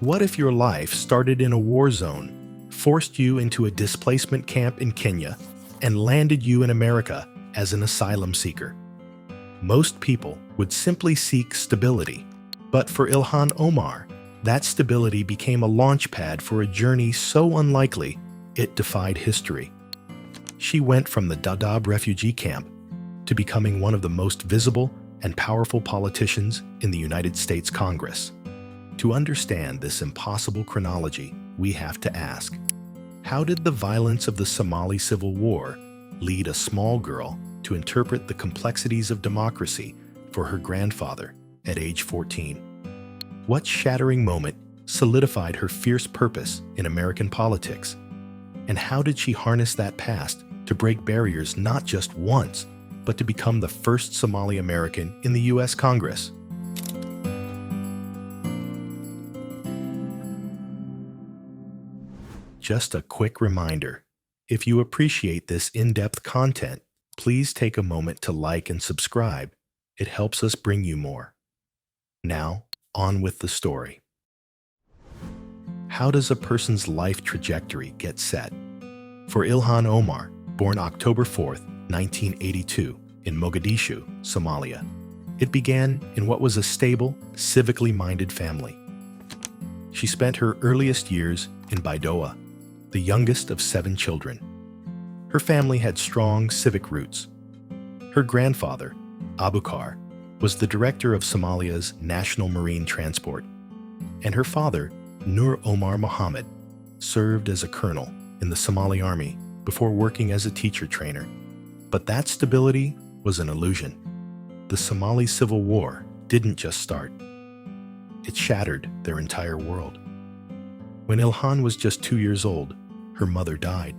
What if your life started in a war zone, forced you into a displacement camp in Kenya, and landed you in America as an asylum seeker? Most people would simply seek stability, but for Ilhan Omar, that stability became a launch pad for a journey so unlikely it defied history. She went from the Dadaab refugee camp to becoming one of the most visible and powerful politicians in the United States Congress. To understand this impossible chronology, we have to ask, how did the violence of the Somali Civil War lead a small girl to interpret the complexities of democracy for her grandfather at age 14? What shattering moment solidified her fierce purpose in American politics? And how did she harness that past to break barriers not just once, but to become the first Somali-American in the U.S. Congress? Just a quick reminder, if you appreciate this in-depth content, please take a moment to like and subscribe. It helps us bring you more. Now, on with the story. How does a person's life trajectory get set? For Ilhan Omar, born October 4th, 1982, in Mogadishu, Somalia, it began in what was a stable, civically minded family. She spent her earliest years in Baidoa, the youngest of 7 children. Her family had strong civic roots. Her grandfather, Abukar, was the director of Somalia's national marine transport, and her father, Nur Omar Mohammed, served as a colonel in the Somali army before working as a teacher trainer. But that stability was an illusion. The Somali Civil War didn't just start. It shattered their entire world. When Ilhan was just 2 years old, her mother died.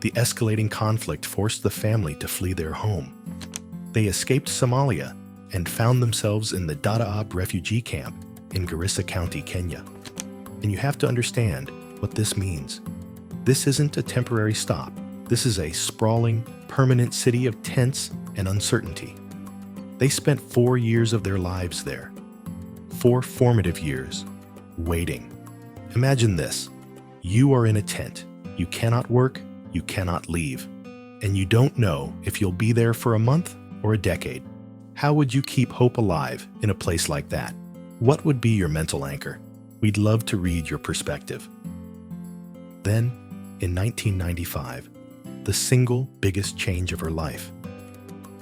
The escalating conflict forced the family to flee their home. They escaped Somalia and found themselves in the Dadaab refugee camp in Garissa County, Kenya. And you have to understand what this means. This isn't a temporary stop. This is a sprawling, permanent city of tents and uncertainty. They spent 4 years of their lives there. 4 formative years, waiting. Imagine this. You are in a tent. You cannot work, you cannot leave. And you don't know if you'll be there for a month or a decade. How would you keep hope alive in a place like that? What would be your mental anchor? We'd love to read your perspective. Then, in 1995, the single biggest change of her life.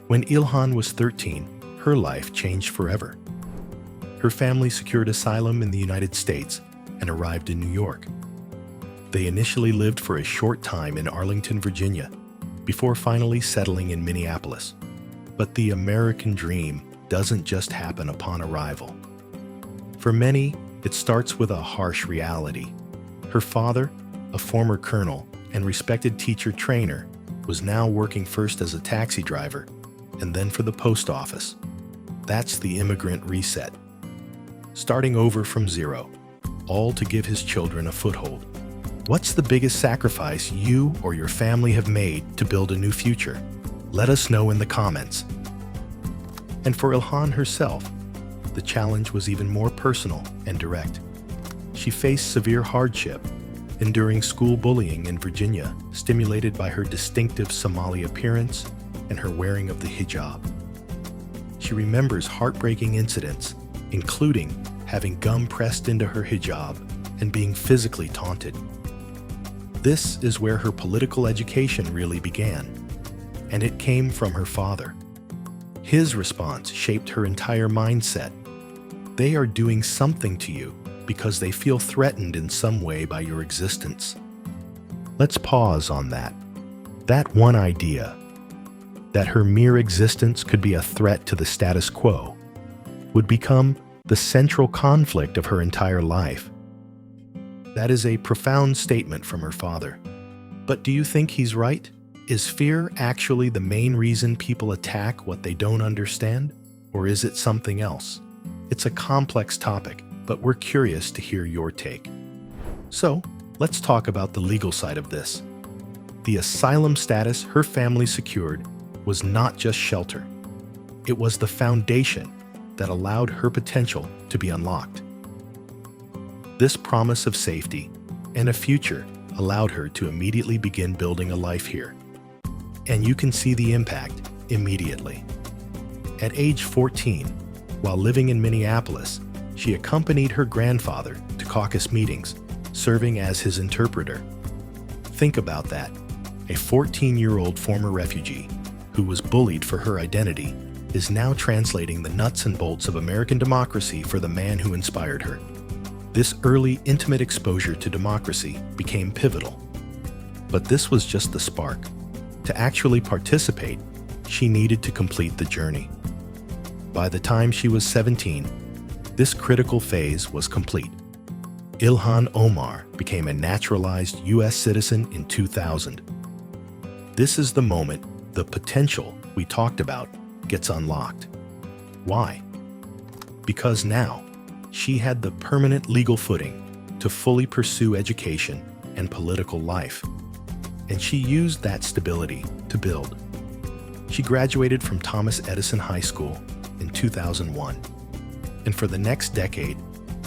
When Ilhan was 13, her life changed forever. Her family secured asylum in the United States and arrived in New York. They initially lived for a short time in Arlington, Virginia, before finally settling in Minneapolis. But the American dream doesn't just happen upon arrival. For many, it starts with a harsh reality. Her father, a former colonel and respected teacher-trainer, was now working first as a taxi driver and then for the post office. That's the immigrant reset. Starting over from zero, all to give his children a foothold. What's the biggest sacrifice you or your family have made to build a new future? Let us know in the comments. And for Ilhan herself, the challenge was even more personal and direct. She faced severe hardship, enduring school bullying in Virginia, stimulated by her distinctive Somali appearance and her wearing of the hijab. She remembers heartbreaking incidents, including having gum pressed into her hijab and being physically taunted. This is where her political education really began, and it came from her father. His response shaped her entire mindset. They are doing something to you because they feel threatened in some way by your existence. Let's pause on that. That one idea, that her mere existence could be a threat to the status quo, would become the central conflict of her entire life. That is a profound statement from her father. But do you think he's right? Is fear actually the main reason people attack what they don't understand? Or is it something else? It's a complex topic, but we're curious to hear your take. So, let's talk about the legal side of this. The asylum status her family secured was not just shelter. It was the foundation that allowed her potential to be unlocked. This promise of safety and a future allowed her to immediately begin building a life here. And you can see the impact immediately. At age 14, while living in Minneapolis, she accompanied her grandfather to caucus meetings, serving as his interpreter. Think about that. A 14-year-old former refugee who was bullied for her identity is now translating the nuts and bolts of American democracy for the man who inspired her. This early, intimate exposure to democracy became pivotal. But this was just the spark. To actually participate, she needed to complete the journey. By the time she was 17, this critical phase was complete. Ilhan Omar became a naturalized U.S. citizen in 2000. This is the moment the potential we talked about gets unlocked. Why? Because now she had the permanent legal footing to fully pursue education and political life, and she used that stability to build. She graduated from Thomas Edison High School in 2001, and for the next decade,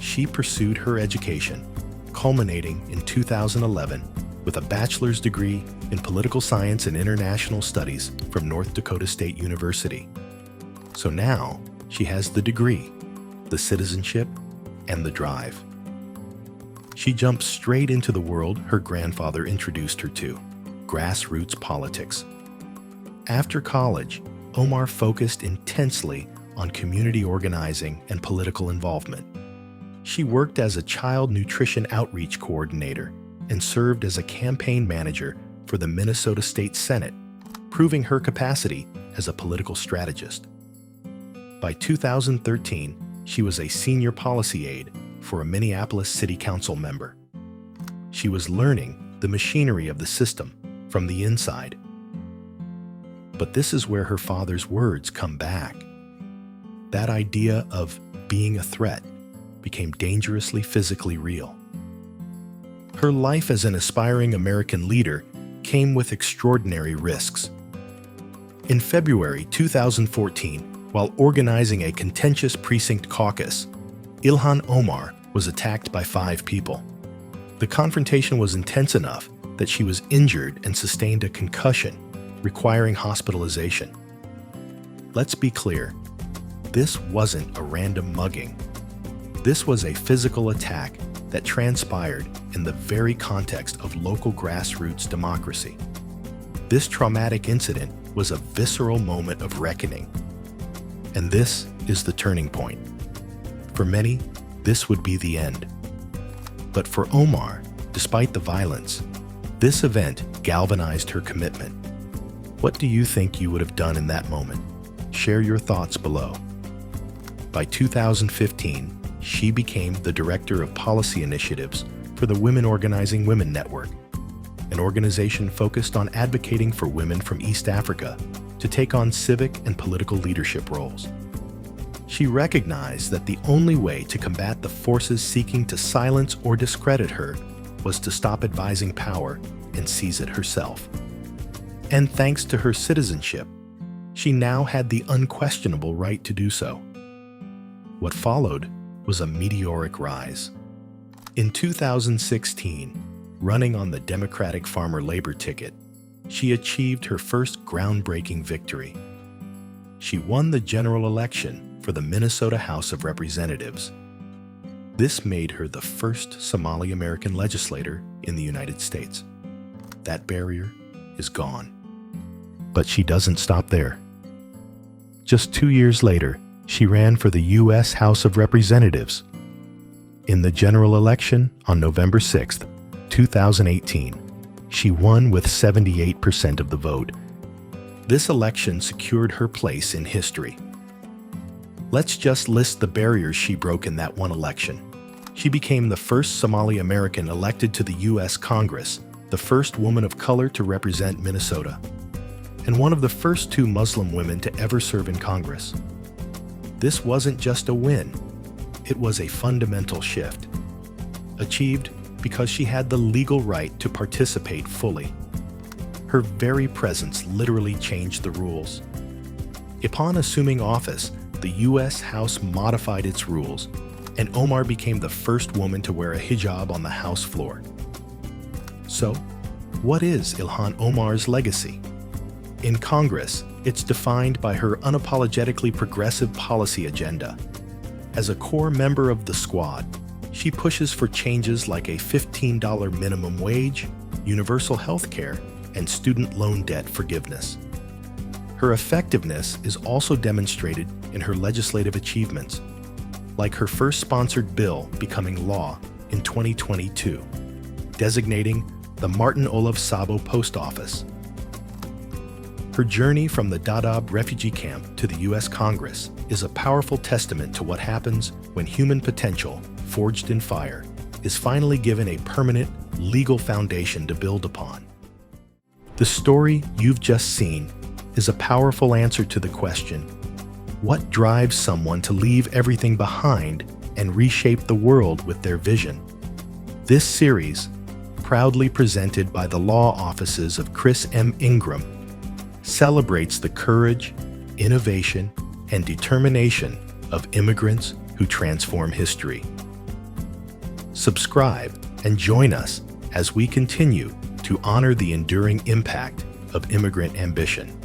she pursued her education, culminating in 2011 with a bachelor's degree in political science and international studies from North Dakota State University. So now she has the degree, the citizenship, and the drive. She jumps straight into the world her grandfather introduced her to, grassroots politics. After college, Omar focused intensely on community organizing and political involvement. She worked as a child nutrition outreach coordinator and served as a campaign manager for the Minnesota State Senate, proving her capacity as a political strategist. By 2013, she was a senior policy aide for a Minneapolis City Council member. She was learning the machinery of the system from the inside. But this is where her father's words come back. That idea of being a threat became dangerously physically real. Her life as an aspiring American leader came with extraordinary risks. In February 2014, while organizing a contentious precinct caucus, Ilhan Omar was attacked by 5 people. The confrontation was intense enough that she was injured and sustained a concussion, requiring hospitalization. Let's be clear, this wasn't a random mugging. This was a physical attack that transpired in the very context of local grassroots democracy. This traumatic incident was a visceral moment of reckoning. And this is the turning point. For many, this would be the end. But for Omar, despite the violence, this event galvanized her commitment. What do you think you would have done in that moment? Share your thoughts below. By 2015, she became the Director of Policy Initiatives for the Women Organizing Women Network, an organization focused on advocating for women from East Africa to take on civic and political leadership roles. She recognized that the only way to combat the forces seeking to silence or discredit her was to stop advising power and seize it herself. And thanks to her citizenship, she now had the unquestionable right to do so. What followed was a meteoric rise. In 2016, running on the Democratic Farmer Labor ticket, she achieved her first groundbreaking victory. She won the general election for the Minnesota House of Representatives. This made her the first Somali-American legislator in the United States. That barrier is gone. But she doesn't stop there. Just 2 years later, she ran for the U.S. House of Representatives. In the general election on November 6, 2018, she won with 78% of the vote. This election secured her place in history. Let's just list the barriers she broke in that one election. She became the first Somali-American elected to the U.S. Congress, the first woman of color to represent Minnesota, and one of the first 2 Muslim women to ever serve in Congress. This wasn't just a win, it was a fundamental shift, achieved because she had the legal right to participate fully. Her very presence literally changed the rules. Upon assuming office, the U.S. House modified its rules, and Omar became the first woman to wear a hijab on the House floor. So, what is Ilhan Omar's legacy? In Congress, it's defined by her unapologetically progressive policy agenda. As a core member of the squad, she pushes for changes like a $15 minimum wage, universal health care, and student loan debt forgiveness. Her effectiveness is also demonstrated in her legislative achievements, like her first sponsored bill becoming law in 2022, designating the Martin Olav Sabo Post Office. Her journey from the Dadaab refugee camp to the U.S. Congress is a powerful testament to what happens when human potential, forged in fire, is finally given a permanent, legal foundation to build upon. The story you've just seen is a powerful answer to the question, what drives someone to leave everything behind and reshape the world with their vision? This series, proudly presented by the law offices of Chris M. Ingram, celebrates the courage, innovation, and determination of immigrants who transform history. Subscribe and join us as we continue to honor the enduring impact of immigrant ambition.